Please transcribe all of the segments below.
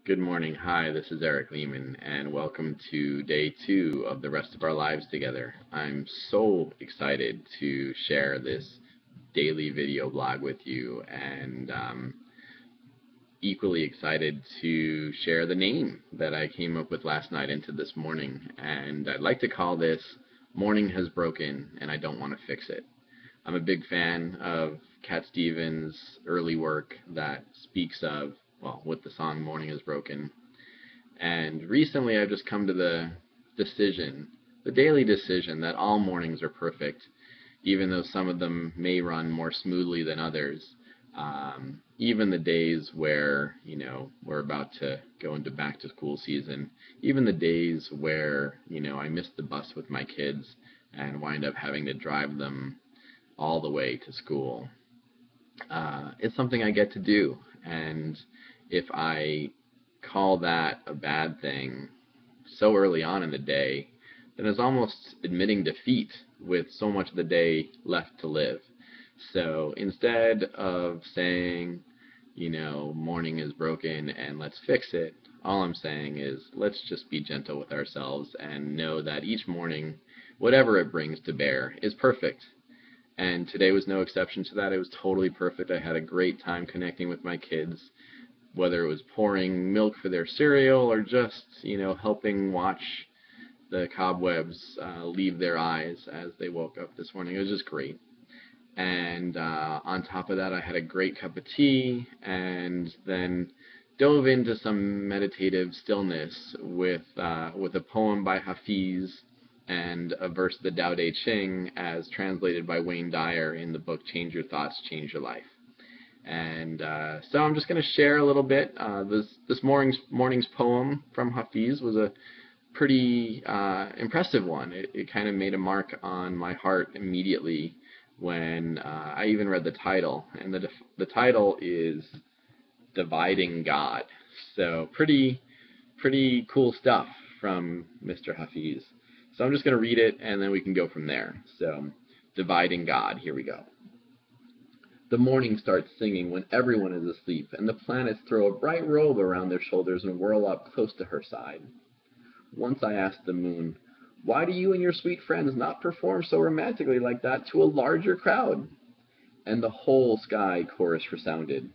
Good morning. Hi, this is Eric Lehman, and welcome to day 2 of the rest of our lives together. I'm so excited to share this daily video blog with you, and equally excited to share the name that I came up with last night into this morning. And I'd like to call this Morning Has Broken, and I Don't Want to Fix It. I'm a big fan of Cat Stevens' early work that speaks of, well, with the song Morning Is Broken. And recently I've just come to the decision, the daily decision, that all mornings are perfect, even though some of them may run more smoothly than others. Even the days where, we're about to go into back to school season, even the days where, I miss the bus with my kids and wind up having to drive them all the way to school. It's something I get to do, and if I call that a bad thing so early on in the day, then it's almost admitting defeat with so much of the day left to live. So instead of saying, morning is broken and let's fix it, all I'm saying is let's just be gentle with ourselves and know that each morning, whatever it brings to bear, is perfect. And today was no exception to that. It was totally perfect. I had a great time connecting with my kids, whether it was pouring milk for their cereal or just, helping watch the cobwebs leave their eyes as they woke up this morning. It was just great. And on top of that, I had a great cup of tea and then dove into some meditative stillness with a poem by Hafiz and a verse of the Tao Te Ching as translated by Wayne Dyer in the book Change Your Thoughts, Change Your Life. And so I'm just going to share a little bit. This morning's poem from Hafiz was a pretty impressive one. It kind of made a mark on my heart immediately when I even read the title. And the title is Dividing God. So pretty cool stuff from Mr. Hafiz. So I'm just going to read it, and then we can go from there. So, Dividing God, here we go. The morning starts singing when everyone is asleep, and the planets throw a bright robe around their shoulders and whirl up close to her side. Once I asked the moon, "Why do you and your sweet friends not perform so romantically like that to a larger crowd?" And the whole sky chorus resounded.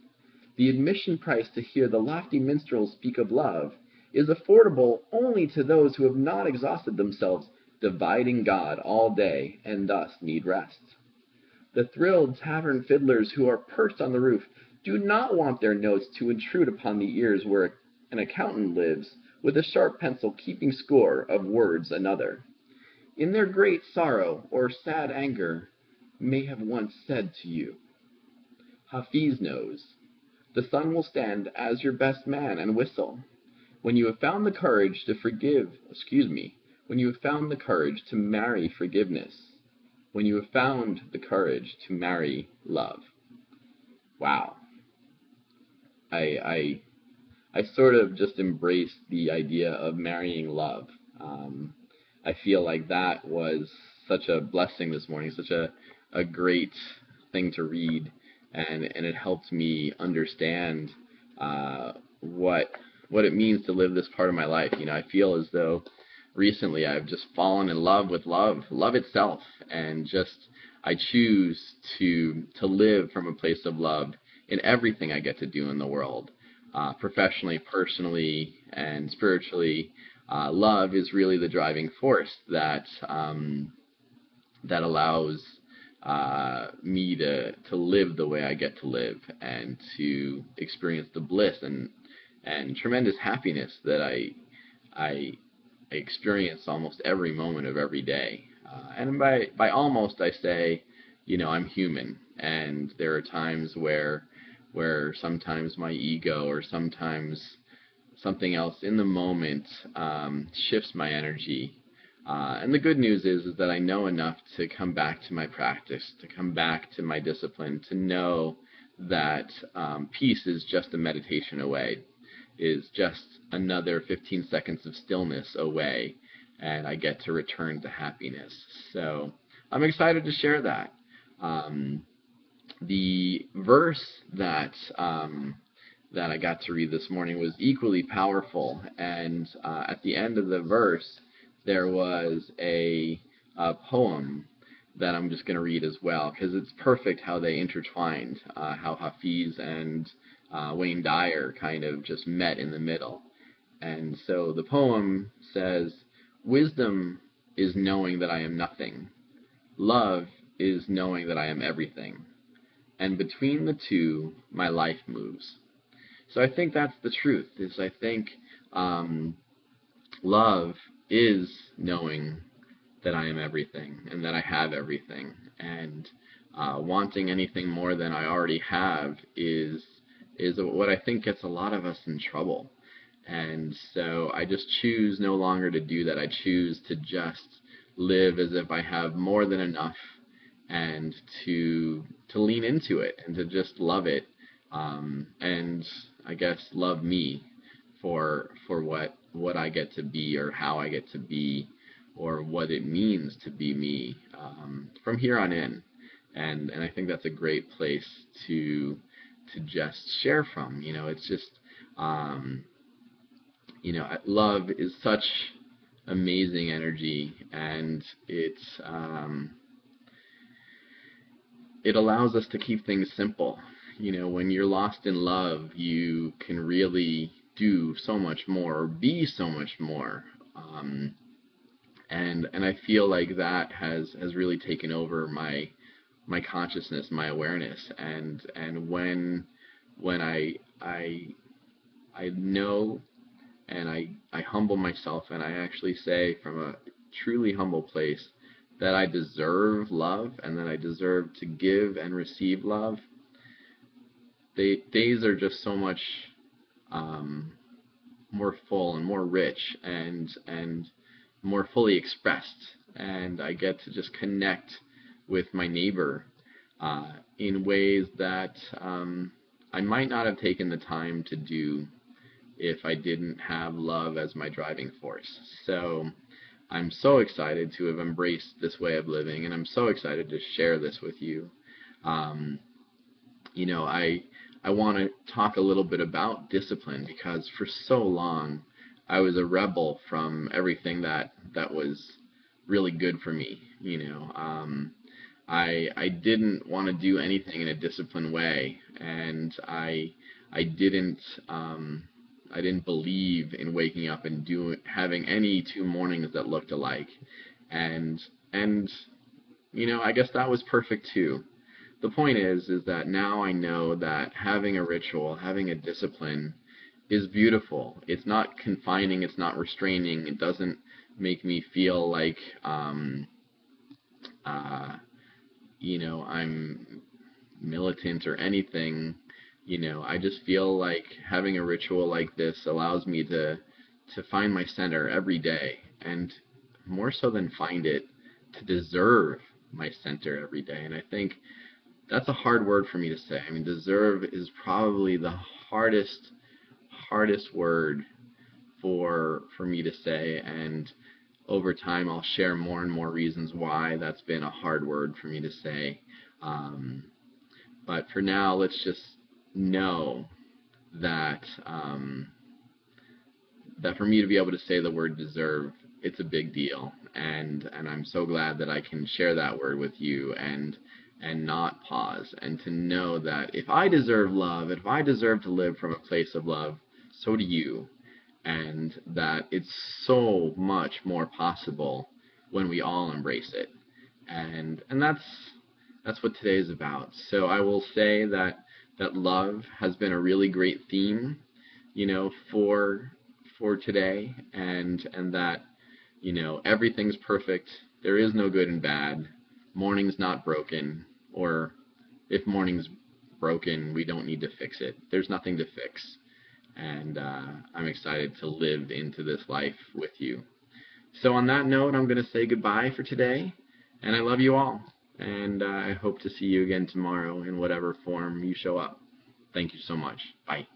The admission price to hear the lofty minstrels speak of love is affordable only to those who have not exhausted themselves dividing God all day and thus need rest. The thrilled tavern fiddlers who are perched on the roof do not want their notes to intrude upon the ears where an accountant lives, with a sharp pencil keeping score of words another, in their great sorrow or sad anger, may have once said to you. Hafiz knows. The sun will stand as your best man and whistle. When you have found the courage to when you have found the courage to marry forgiveness, when you have found the courage to marry love. Wow. I sort of just embraced the idea of marrying love. I feel like that was such a blessing this morning, such a great thing to read, and it helped me understand what it means to live this part of my life. I feel as though recently I've just fallen in love with love itself, and just I choose to live from a place of love in everything I get to do in the world, professionally, personally, and spiritually. Love is really the driving force that allows me to live the way I get to live and to experience the bliss and tremendous happiness that I experience almost every moment of every day. And by almost I say, I'm human, and there are times where sometimes my ego or sometimes something else in the moment shifts my energy. And the good news is that I know enough to come back to my practice, to come back to my discipline, to know that peace is just a meditation away, is just another 15 seconds of stillness away, and I get to return to happiness. So I'm excited to share that. The verse that that I got to read this morning was equally powerful. And at the end of the verse, there was a poem that I'm just going to read as well, because it's perfect how they intertwined, how Hafiz and Wayne Dyer kind of just met in the middle. And so the poem says, "Wisdom is knowing that I am nothing. Love is knowing that I am everything. And between the two, my life moves." So I think that's the truth. I think love is knowing that I am everything and that I have everything. And wanting anything more than I already have is what I think gets a lot of us in trouble. And so I just choose no longer to do that. I choose to just live as if I have more than enough, and to lean into it and to just love it, and I guess love me for what I get to be, or how I get to be, or what it means to be me, from here on in. And I think that's a great place to just share from. It's just love is such amazing energy, and it allows us to keep things simple. When you're lost in love, you can really do so much more, or be so much more. And I feel like that has really taken over my consciousness, my awareness. And when I know, and I humble myself, and I actually say from a truly humble place that I deserve love, and that I deserve to give and receive love, days are just so much more full and more rich, and more fully expressed. And I get to just connect with my neighbor in ways that I might not have taken the time to do if I didn't have love as my driving force. So I'm so excited to have embraced this way of living, and I'm so excited to share this with you. I want to talk a little bit about discipline, because for so long I was a rebel from everything that was really good for me. I didn't want to do anything in a disciplined way, and I didn't believe in waking up and having any two mornings that looked alike. And I guess that was perfect too. The point is that now I know that having a ritual, having a discipline is beautiful. It's not confining, it's not restraining. It doesn't make me feel like I'm militant or anything. I just feel like having a ritual like this allows me to find my center every day, and more so than find it, to deserve my center every day. And I think that's a hard word for me to say. I mean, deserve is probably the hardest word for me to say, and over time I'll share more and more reasons why that's been a hard word for me to say. But for now, let's just know that that for me to be able to say the word deserve, it's a big deal, and I'm so glad that I can share that word with you, and not pause, and to know that if I deserve love, if I deserve to live from a place of love, so do you, and that it's so much more possible when we all embrace it, and that's what today is about. So I will say that love has been a really great theme, for today, and that everything's perfect. There is no good and bad. Morning's not broken, or if morning's broken, we don't need to fix it. There's nothing to fix, and I'm excited to live into this life with you. So on that note, I'm going to say goodbye for today, and I love you all, and I hope to see you again tomorrow in whatever form you show up. Thank you so much. Bye.